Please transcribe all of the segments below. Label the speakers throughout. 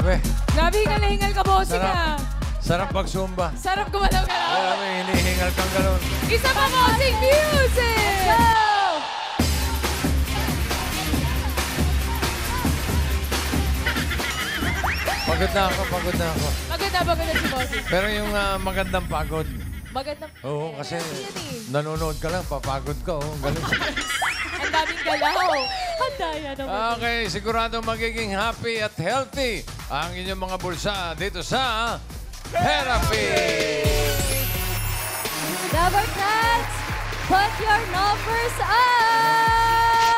Speaker 1: Grabe.
Speaker 2: Grabe, hingal-hingal ka, bossing
Speaker 1: Sarap. Sarap pag-zumba.
Speaker 2: Sarap gumalaw-galaw.
Speaker 1: Grabe, hinihingal kang galon.
Speaker 2: Isa pa, bossing music! Go!
Speaker 1: Pagod na ako, pagod na ako.
Speaker 2: Pagod na si bossing.
Speaker 1: Pero yung magandang pagod.
Speaker 2: Magandang...
Speaker 1: Oo, kasi nanonood ka lang, papagod ka. Oh, galing.
Speaker 2: Ang daming galaw. Ang daya naman.
Speaker 1: Okay, sigurado magiging happy at healthy ang inyong mga bulsa dito sa Therapy!
Speaker 3: Dabber Cats, put your numbers up!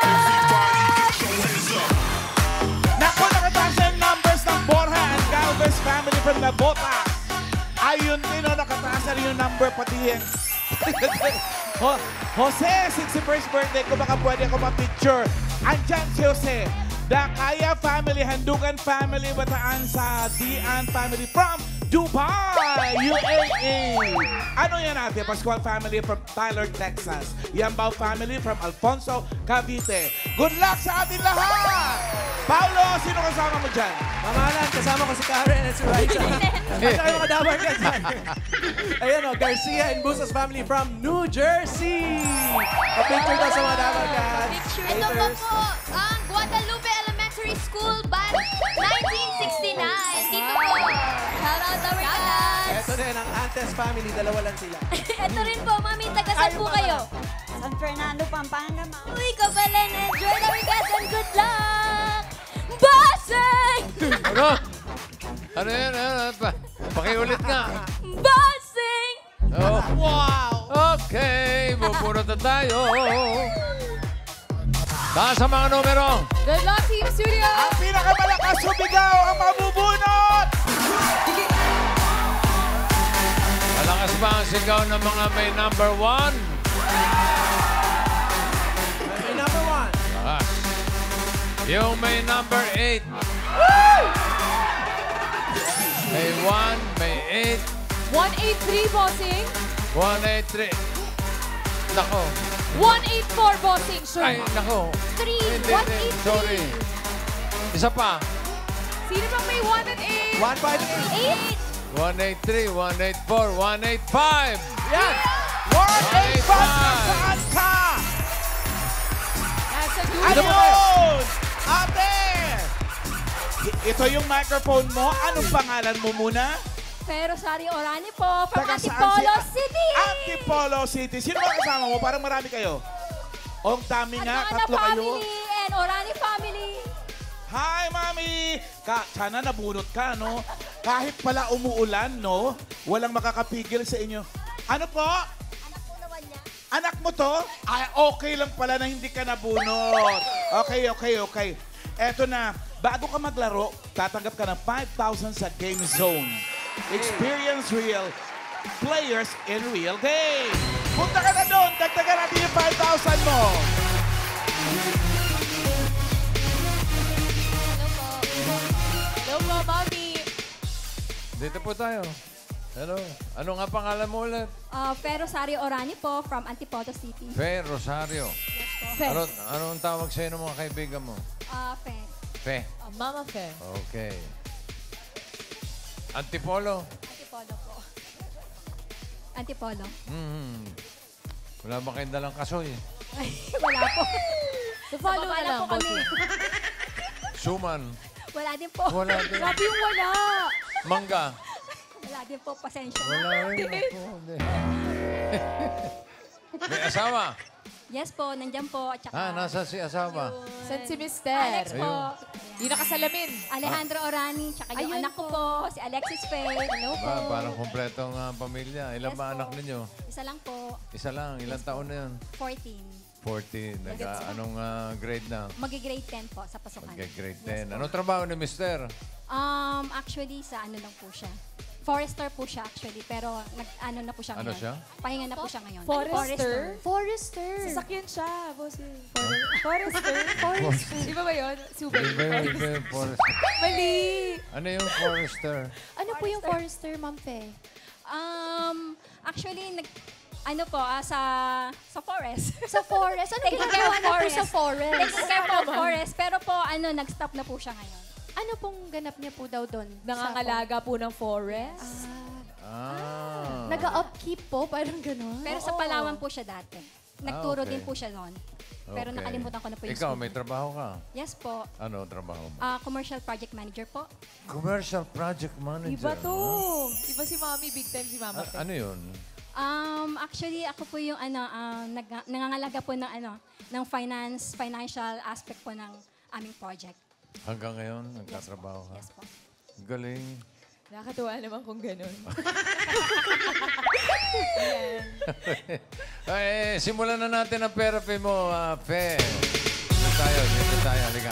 Speaker 4: Naku, nakataas yung numbers ng Borja and Galvez family from the Botas. Ayun din, nakataas na rin yung number, pati yung... Jose, 61st birthday ko, baka pwede ako ma-picture. Andyan si Jose. Dakaya family, Handugan family, Bataan sa Dian family from Dubai, UAE. Ano yan natin? Pascual family from Tyler, Texas. Yambao family from Alfonso, Cavite. Good luck sa atin lahat! Paulo, sino kasama mo dyan?
Speaker 5: Mamalan, kasama ko si Karen at si Raisa. At saka yung mga dabar ka dyan. Ayan o, Garcia and Bustos family from New Jersey. Pa-picture daw sa mga dabar ka.
Speaker 3: Ito pa po ang Guadalupe Elementary School Band 1969. Dito po. Shout out, Dabber Cats.
Speaker 5: Ito din ang Antes family, dalawa lang sila.
Speaker 3: Ito rin po, mami, taga-saan po kayo?
Speaker 6: San Fernando, Pampanga, ma.
Speaker 3: Uy, kapalan, enjoy, Dabber Cats, and good luck! Bossing!
Speaker 1: Ano? Ano yan? Pakiulit nga.
Speaker 3: Bossing!
Speaker 1: Oh.
Speaker 5: Wow!
Speaker 1: Okay, bubunot na tayo. Taas ang mga numero.
Speaker 2: Good luck, Team Studio!
Speaker 4: Ang pinakamalakas sumigaw ang mabubunot!
Speaker 1: Malakas ba ang sigaw ng mga may number 1?
Speaker 5: May number 1.
Speaker 1: Lakas. Yung may number 8. May 1, may 8.
Speaker 2: 183, bossing.
Speaker 1: 183. Nako.
Speaker 2: 184, bossing, sure.
Speaker 1: Ay, nako.
Speaker 3: 3,
Speaker 1: Hindi,
Speaker 3: 183.
Speaker 1: sorry. Isa pa.
Speaker 2: Sino bang may 1 and 8?
Speaker 5: 158.
Speaker 1: 183, 184, 185.
Speaker 5: Yan!
Speaker 4: 185! Saan ka?
Speaker 2: Nasa
Speaker 4: Ayun!
Speaker 2: dulo.
Speaker 4: Ate! Ito yung microphone mo. Anong pangalan mo muna?
Speaker 3: Pero Sari Orani po, from
Speaker 4: Taga saan
Speaker 3: Antipolo
Speaker 4: si-
Speaker 3: City.
Speaker 4: Antipolo City. Sino ba kasama mo? Parang marami kayo. Ang dami nga,
Speaker 3: Adana
Speaker 4: tatlo kayo.
Speaker 3: family and Orani family.
Speaker 4: Hi, Mami! Sana nabunot ka, no? Kahit pala umuulan, no? Walang makakapigil sa inyo. Ano po?
Speaker 3: Anak po naman niya.
Speaker 4: Anak mo to? Ay, okay lang pala na hindi ka nabunot. Okay. Eto na, bago ka maglaro, tatanggap ka ng 5,000 sa Game Zone. Experience real players in real game. Punta ka na doon, dagdagan natin yung 5,000 mo.
Speaker 2: Hello po, mami.
Speaker 1: Dito po tayo. Hello. Ano nga pangalan mo ulit?
Speaker 3: Pero Sari Orani po, from Antipolo City.
Speaker 1: Fe Rosario.
Speaker 2: Fe.
Speaker 1: Anong tawag sa'yo ng mga kaibigan mo?
Speaker 3: Fe.
Speaker 1: Fe.
Speaker 2: Mama Fe.
Speaker 1: Okay. Antipolo?
Speaker 3: Antipolo po. Antipolo.
Speaker 1: Wala ba kayong dalang kasoy?
Speaker 3: Ay, wala po.
Speaker 2: Follow na lang,
Speaker 3: po kami.
Speaker 1: Suman?
Speaker 3: Wala din po.
Speaker 1: Wala din.
Speaker 2: Grabe yung wala.
Speaker 1: Mangga?
Speaker 3: Wala din po, pasensya.
Speaker 1: Wala rin ako. Hindi. May asawa?
Speaker 3: Yes po, nandyan po. At saka,
Speaker 1: Nasa si asawa?
Speaker 2: San si Mister?
Speaker 3: Alex po.
Speaker 2: Di nakasalamin.
Speaker 3: Alejandro Orani. Tsaka yung
Speaker 2: Ayun
Speaker 3: anak ko po, si Alexis Faye. Hello po.
Speaker 1: Parang kompletong pamilya. Ilan
Speaker 3: Yes
Speaker 1: ba
Speaker 3: po.
Speaker 1: anak ninyo?
Speaker 3: Isa lang po,
Speaker 1: Isa lang. Ilang taon na yun?
Speaker 3: 14.
Speaker 1: 14. Anong grade na?
Speaker 3: Magi-grade 10 po sa pasukan.
Speaker 1: Grade 10. Anong trabaho ni Mister?
Speaker 3: Actually, sa ano lang po siya. Forester po siya actually, pero nag-ano na po siya
Speaker 1: Ano
Speaker 3: ngayon.
Speaker 1: siya?
Speaker 3: Pahinga na po siya ngayon.
Speaker 2: Forester?
Speaker 3: Forester.
Speaker 2: Sasakyan siya, bossing. Forester? Di ba yun? Super. Mali.
Speaker 1: Ano yung Forester?
Speaker 3: Ano po yung Forester, Ma'am Fe? Actually, ano po, sa forest. Sa forest? Taking care po sa forest. Taking care po of forest. Pero po, nag-stop na po siya ngayon.
Speaker 2: Ano pong ganap niya po daw doon?
Speaker 7: Nangangalaga po ng forest.
Speaker 2: Nag-upkeep po, parang gano'n.
Speaker 8: Pero sa Palawan po siya dati. Nagturo
Speaker 1: okay.
Speaker 8: din po siya noon. Pero
Speaker 1: Okay.
Speaker 8: nakalimutan ko na po yung
Speaker 1: Ikaw,
Speaker 8: school.
Speaker 1: may trabaho ka?
Speaker 8: Yes po.
Speaker 1: Ano trabaho mo?
Speaker 8: Commercial project manager po.
Speaker 1: Commercial project manager.
Speaker 7: Iba to. Iba si Mami, big time si Mama.
Speaker 1: Ano yun?
Speaker 8: Actually, ako po yung nangangalaga po ng financial aspect po ng aming project.
Speaker 1: Hanggang ngayon, nagtatrabaho ka?
Speaker 8: Yes po.
Speaker 1: Galing.
Speaker 7: Nakakatuwa naman kung ganun.
Speaker 1: Ay, simulan na natin ang therapy mo, Fe. Dito tayo, halika.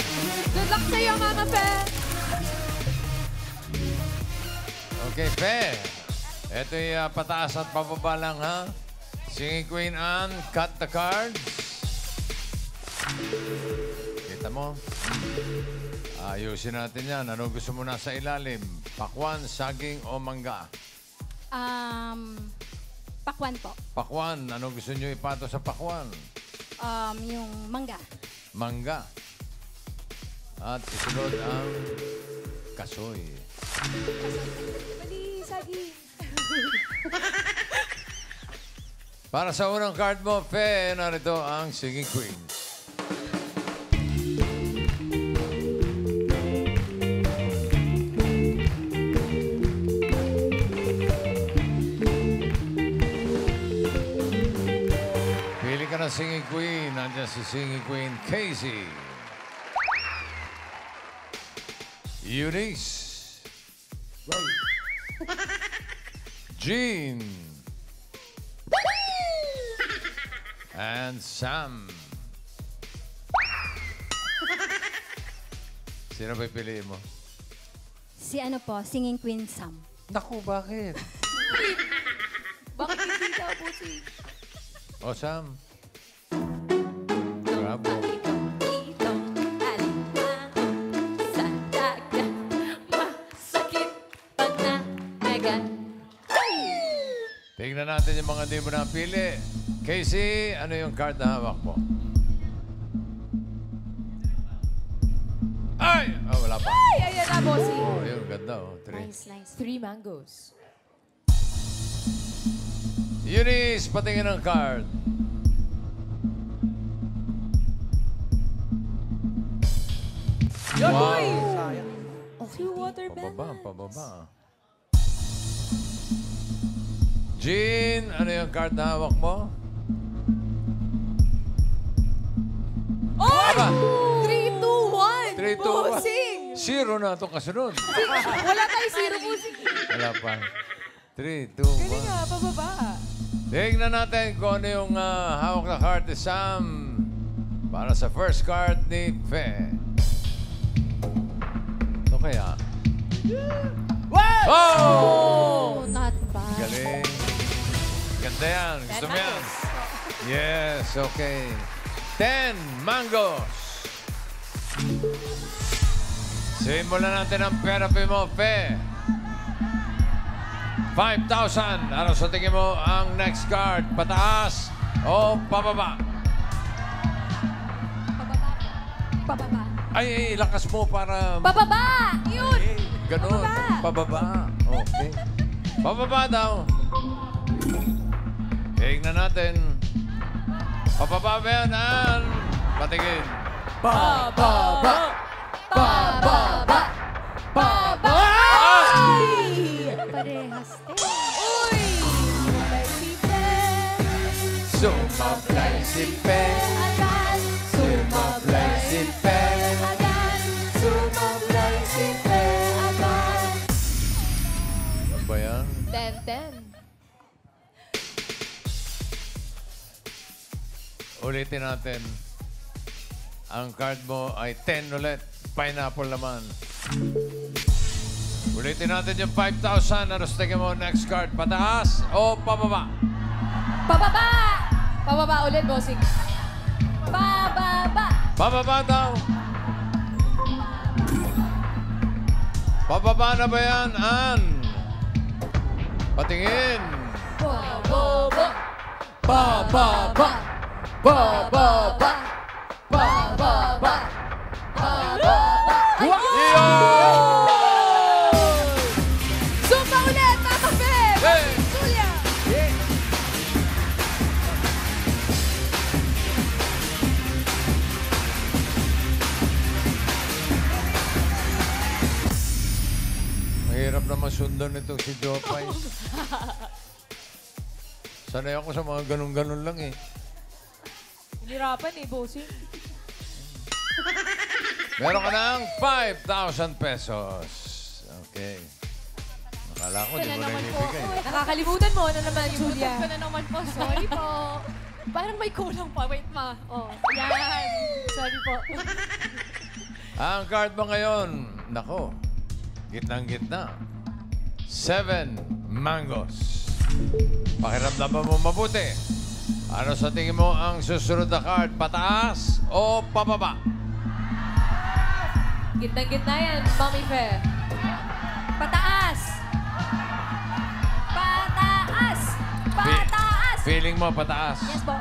Speaker 7: Good luck sa'yo, Mama Fe!
Speaker 1: Okay, Fe. Ito'y pataas at pababa lang, ha? Singing Queen Anne, cut the cards. Kita mo? Ayusin natin yan. Ano gusto mo nasa ilalim? Pakwan, saging o mangga?
Speaker 8: Pakwan po.
Speaker 1: Pakwan. Ano gusto nyo ipato sa pakwan?
Speaker 8: Yung mangga.
Speaker 1: Mangga. At isunod ang kasoy.
Speaker 7: Mali, Sagi.
Speaker 1: Para sa unang card mo, Fe, narito ang Singing Queens. Pili ka ng Singing Queen. Nandiyan si Singing Queen Casey. Eunice. Jean. And Sam. Sino ba piliin mo?
Speaker 8: Si ano po, Singing Queen Sam.
Speaker 1: Naku, bakit?
Speaker 7: Bakit hindi daw po si...
Speaker 1: O, Sam. Bravo. Tingnan natin yung mga di mo napili. Casey, ano yung card na hawak mo? Ay! Oh, wala pa.
Speaker 7: Ay, ayan na, bossy.
Speaker 1: Oh, yun, ganda. Oh. Three.
Speaker 8: Nice.
Speaker 7: 3 mangoes.
Speaker 1: Eunice, patingin ang card.
Speaker 7: Yun,
Speaker 1: Wow.
Speaker 7: boy!
Speaker 5: Sayang.
Speaker 7: Two water
Speaker 1: Pababa,
Speaker 7: bananas.
Speaker 1: pababa. Jean, ano yung card na hawak mo?
Speaker 7: Oy!
Speaker 1: Aba!
Speaker 7: 3, 2, 1!
Speaker 1: 3, 2, 1.
Speaker 7: Bossing!
Speaker 1: Zero na itong kasunod.
Speaker 7: Wala tayo zero, bossing.
Speaker 1: Wala pa. 3, 2, 1.
Speaker 7: Galing nga, pababa.
Speaker 1: Tingnan natin kung ano yung hawak na card ni Sam para sa first card ni Fe. Ano kaya? Oh!
Speaker 2: Oh, not bad.
Speaker 1: Galing. Ganda yan. Gusto mo yan? Yes, okay. 10 mangoes. Simulan natin ang therapy mo, Fe. 5,000. Ano sa tingin mo ang next card? Pataas o pababa?
Speaker 8: Pababa.
Speaker 1: Ay, lakas mo para...
Speaker 7: Pababa! Yun!
Speaker 1: Ganun. Pababa. Okay. Pababa daw. Tignan natin. Pababa ba yan? Patingin.
Speaker 5: Pababa! Pababa! Pababa!
Speaker 2: Parehas din.
Speaker 7: Uy!
Speaker 1: Sumablay si Pe.
Speaker 7: Agad!
Speaker 1: Sumablay si Pe.
Speaker 7: Agad! Sumablay si Pe. Agad!
Speaker 1: Ano ba yan?
Speaker 7: 10-10.
Speaker 1: Ulitin natin. Ang card mo ay 10 ulit. Pineapple naman. Ulitin natin yung 5,000. Ano sa tingin mo next card? Pataas o pababa?
Speaker 7: Pababa! Pababa ulit, bossing. Pababa!
Speaker 1: Pababa daw. Pababa na ba yan, Ann? Patingin.
Speaker 7: Pababa!
Speaker 5: Pababa! Pababa! Pababa! Pababa!
Speaker 1: Yun! naman sundan nito si Jopay. Sanay ako sa mga ganun-ganun lang eh.
Speaker 2: Hinirapan eh, bossing.
Speaker 1: Meron ka ng 5,000 pesos. Okay. Nakala ko, di mo na ibibigay.
Speaker 2: Nakakalimutan mo na naman, Julia.
Speaker 7: Ko na naman po. Sorry po. Parang may kulang pa. Wait, ma. Oh, yan. Sorry po.
Speaker 1: Ang card mo ngayon, nako, gitnang-gitna. 7 mangoes. Pakiramdaman mo mabuti. Ano sa tingin mo ang susunod na card? Pataas o pababa?
Speaker 2: Gitnang-gitna yan, Mami Fe.
Speaker 8: Pataas! Pataas! Pataas!
Speaker 1: Feeling mo pataas.
Speaker 8: Yes po.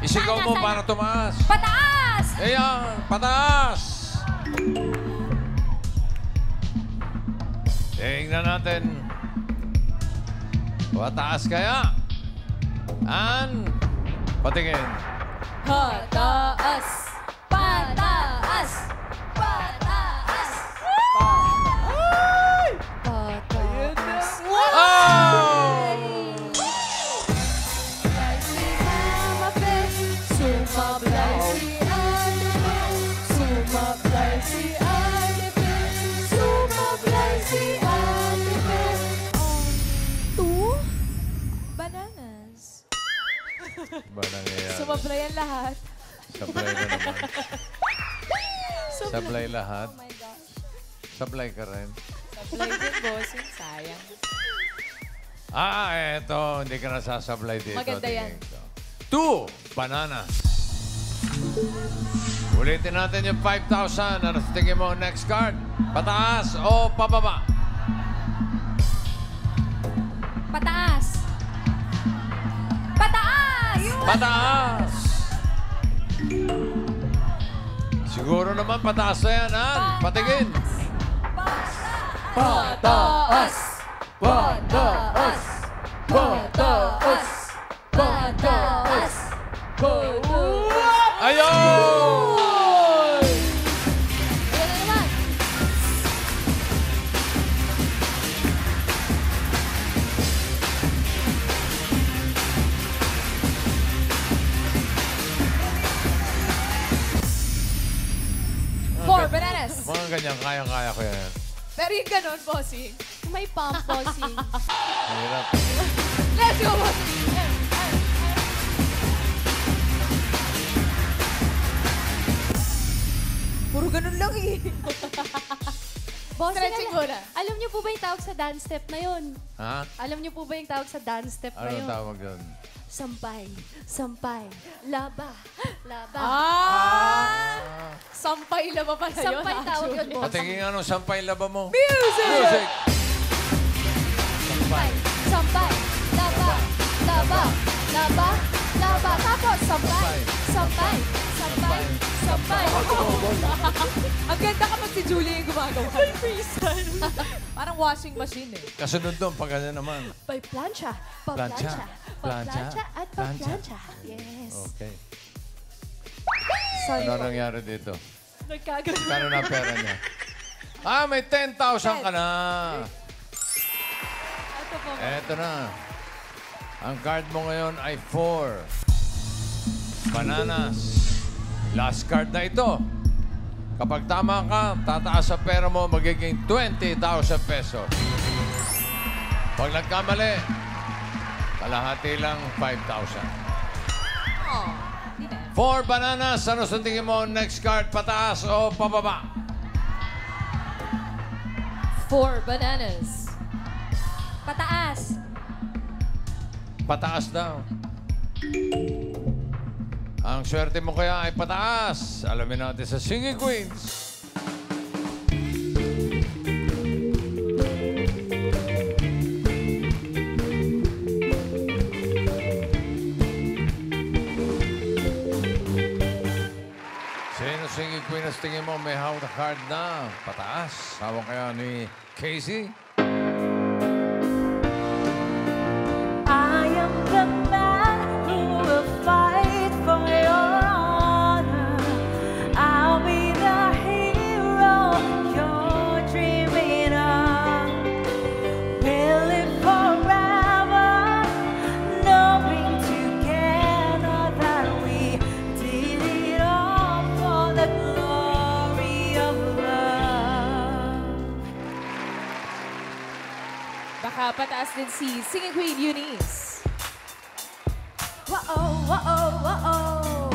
Speaker 1: Isigaw
Speaker 8: Sana,
Speaker 1: mo
Speaker 8: sana.
Speaker 1: para tumaas.
Speaker 8: Pataas!
Speaker 1: Ayan, pataas! Tingnan natin. Pataas kaya? Patingin.
Speaker 2: Pataas!
Speaker 8: Pataas! Pataas!
Speaker 2: Pataas!
Speaker 1: Oh!
Speaker 2: Sumablay si Ate, sumablay si Ate, sumablay si Ate. 2 bananas.
Speaker 1: Ba nangyayari?
Speaker 2: Sumablay ang lahat.
Speaker 1: Sablay na naman. Sablay lahat.
Speaker 8: Oh my gosh.
Speaker 1: Sablay ka rin.
Speaker 2: Sablay din, bossing. Sayang.
Speaker 1: Eto. Hindi ka nasasablay dito.
Speaker 2: Maganda yan.
Speaker 1: Tingin ko. 2 bananas. Ulitin natin yung 5,000. Ano sa tingin mo next card? Pataas o pababa?
Speaker 8: Pataas! Pataas!
Speaker 1: Pataas! Siguro naman pataas na yan, ha? Patingin.
Speaker 2: Pataas! Pataas! Pataas! Pataas!
Speaker 1: Ayun!
Speaker 2: Ayan na naman. Four bananas.
Speaker 1: Mga ganyan, kaya-kaya ko yan.
Speaker 2: Pero yung ganun, bossing.
Speaker 7: May pump, bossing.
Speaker 1: Mahirap.
Speaker 2: Let's go, bossing. Puro ganun lang eh.
Speaker 7: Bossing,
Speaker 2: Stretching muna.
Speaker 7: alam niyo po ba yung tawag sa dance step na yun?
Speaker 1: Ha?
Speaker 7: Alam niyo po ba yung tawag sa dance step na
Speaker 1: Anong
Speaker 7: yun?
Speaker 1: tawag doon?
Speaker 7: Sampay, sampay, laba, laba.
Speaker 2: Sampay laba pala yun.
Speaker 7: Sampay tawag yun, boss.
Speaker 1: Patingin nga nung sampay laba mo.
Speaker 2: Music!
Speaker 7: Sampay, sampay, laba, laba, laba, laba. Tapos, sampay, sampay, sampay, sampay.
Speaker 2: Ang ganda kapag si Julie yung gumagawa. May freestyle. Parang washing machine eh.
Speaker 1: Kasunod doon, pag ganyan naman.
Speaker 7: By plancha,
Speaker 1: Plancha.
Speaker 7: pa-plancha,
Speaker 1: Plancha.
Speaker 7: pa-plancha, at
Speaker 1: Plancha.
Speaker 7: pa-plancha. Yes.
Speaker 1: Okay.
Speaker 2: Sorry
Speaker 1: Ano
Speaker 2: po.
Speaker 1: nangyari dito?
Speaker 7: Nagkagano.
Speaker 1: Kano na pera niya? May 10,000 ka na.
Speaker 7: Ito po.
Speaker 1: Eto na. Ang card mo ngayon ay 4 bananas. Last card na ito. Kapag tama ka, tataas ang pera mo, magiging 20,000 pesos. Pag nagkamali, kalahati lang 5,000.
Speaker 2: Oh, di na.
Speaker 1: 4 bananas. Ano sa tingin mo? Next card, pataas o pababa?
Speaker 2: 4 bananas.
Speaker 8: Pataas!
Speaker 1: Pataas daw. Ang swerte mo kaya ay pataas. Alamin natin sa Singing Queens. Sino Singing Queen na tingin mo may hawak na card na pataas? Hawak kaya ni Casey?
Speaker 6: I am the man who will fight for your honor. I'll be the hero you're dreaming of.
Speaker 2: Baka pataas din si Singing Queen Eunice.
Speaker 6: Wow, wow, wow.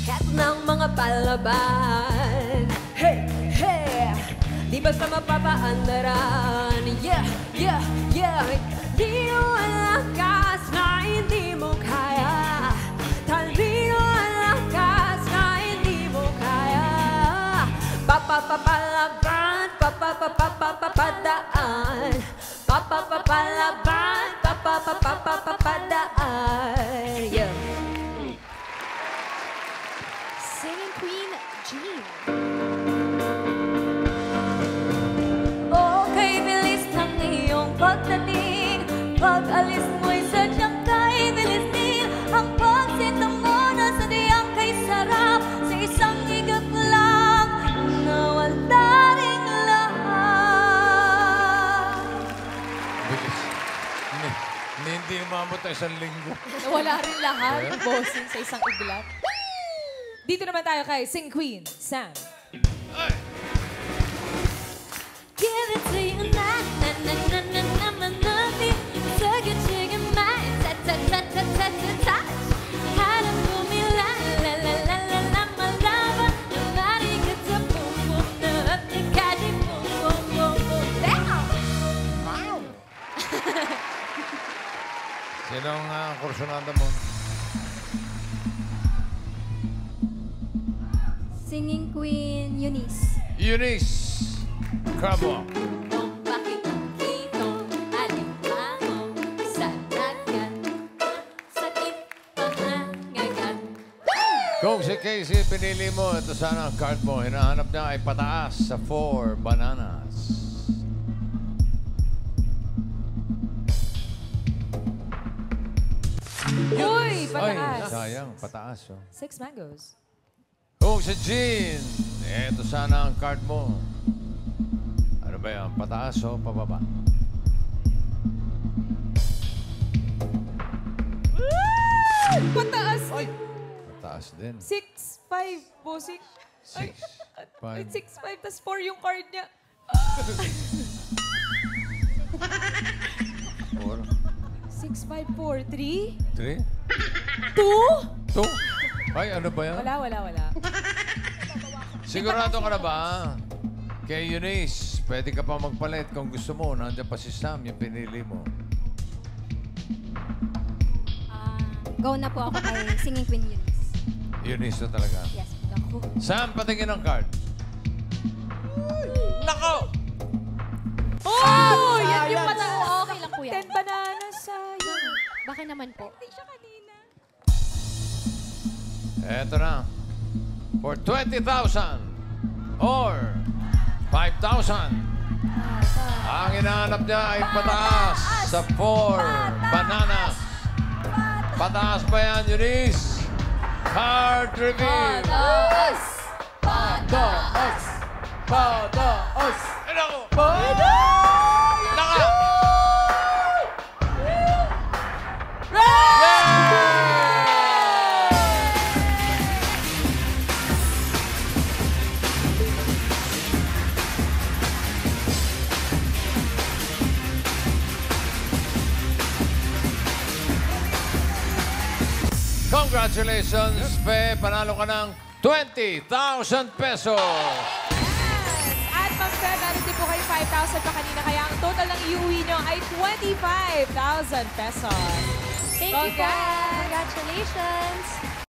Speaker 6: Kat ng mga palaban. Hey, hey. Di basta mapapaandaran. Yeah, yeah, yeah. Di mo alakas na hindi mo kaya. Talino alakas na hindi mo kaya. Papapapalaban, papapapapadaan. Papapapalaban, papapapapadaan. Yeah.
Speaker 7: Singing Queen Jean.
Speaker 6: Okay, bilis ng iyong pagdating. Pag-alis mo'y sadyang kay bilis din. Ang pagsinta mo na sadyang kay sarap. Sa isang higap lang, nawala rin lahat.
Speaker 1: Bilis. Hindi umabot tayo 1 linggo.
Speaker 2: Nawala rin lahat ng bossing sa isang iglap. Dito naman tayo kay Sing Queen, Sam.
Speaker 6: Give it to you now, na na na na na na na. Take it to your mind, ta ta ta ta ta ta ta. Hanap mo mi la la la la la la my lover. Nobody gets a boom boom na aplikasi boom boom boom boom. Damn.
Speaker 1: Sino ang kursunada mo?
Speaker 8: Singing Queen Eunice.
Speaker 1: Eunice. Come on.
Speaker 6: Bakit dito alimango sa dagat? Sakit pangangagat.
Speaker 1: Kung si Casey pinili mo, ito sana ang card mo. Hinahanap niya ay pataas sa 4 bananas.
Speaker 2: Uy,
Speaker 1: Ay,
Speaker 2: pataas.
Speaker 1: sayang. Pataas, oh.
Speaker 2: 6 mangoes.
Speaker 1: Kung si Jean, ito sana ang card mo. Ano ba yan? Pataas o pababa?
Speaker 2: Pataas.
Speaker 1: Pataas din.
Speaker 2: 6-5, bossing.
Speaker 1: 6, 5.
Speaker 2: 6-5, tas 4 yung card niya.
Speaker 1: 4,
Speaker 2: 6-5-4, 3?
Speaker 1: 3,
Speaker 2: 2?
Speaker 1: 2. Ay, ano ba yan?
Speaker 2: Wala.
Speaker 1: Sigurado ka na ba? Kay Eunice, pwede ka pa magpalit kung gusto mo. Nandiyan pa si Sam, yung pinili mo.
Speaker 8: Go na po ako kay Singing Queen Eunice.
Speaker 1: Eunice na talaga.
Speaker 8: Yes, ako.
Speaker 1: Sam, patingin ang card. Nako!
Speaker 2: Oh! Yan yung pataas.
Speaker 7: Okay lang po yan.
Speaker 2: 10 bananas, sayang.
Speaker 7: Baka naman po.
Speaker 1: Eto na. For 20,000 or 5,000. Ang hinahanap niya ay pataas sa 4 bananas. Pataas ba yan, Eunice? Card reveal.
Speaker 6: Pataas!
Speaker 5: Pataas! Pataas!
Speaker 1: Ay, naku!
Speaker 5: Pataas!
Speaker 1: Naka! Congratulations, Fe. Panalo ka ng 20,000 pesos.
Speaker 2: At Ma'am Fe, meron din po kayo 5,000 pa kanina. Kaya ang total ng iuwi nyo ay 25,000 pesos.
Speaker 7: Thank you po.
Speaker 2: Congrats!
Speaker 7: Congratulations.